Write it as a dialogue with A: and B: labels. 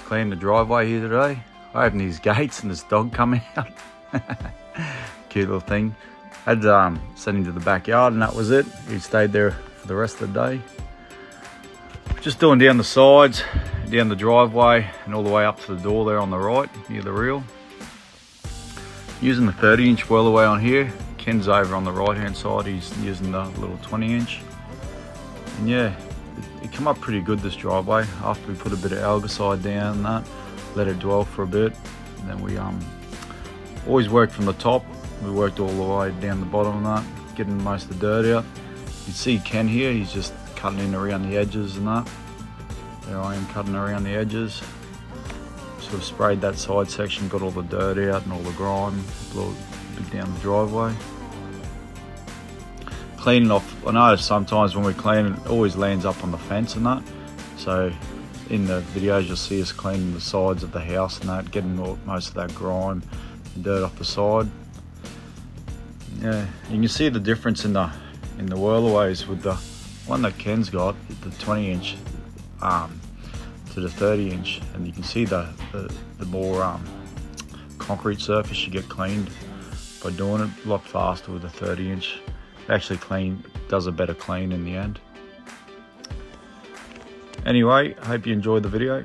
A: clean the driveway here today. I opened these gates and this dog come out. Cute little thing. Had sent him to the backyard and that was it. He stayed there for the rest of the day. Just doing down the sides, down the driveway and all the way up to the door there on the right near the reel. Using the 30-inch whirlaway on here. Ken's over on the right hand side, he's using the little 20-inch. And yeah, it came up pretty good, this driveway, after we put a bit of algicide down and that, let it dwell for a bit. And then we always worked from the top. We worked all the way down the bottom of that, getting most of the dirt out. You see Ken here, he's just cutting in around the edges and that. There I am cutting around the edges. Sort of sprayed that side section, got all the dirt out and all the grime, a little bit down the driveway. Cleaning off, I notice sometimes when we clean it always lands up on the fence and that. So in the videos you'll see us cleaning the sides of the house and that, getting most of that grime and dirt off the side. Yeah, you can see the difference in the whirlaways with the one that Ken's got, the 20-inch to the 30-inch, and you can see the more concrete surface you get cleaned by doing it a lot faster with the 30-inch. It actually does a better clean in the end. Anyway, I hope you enjoyed the video.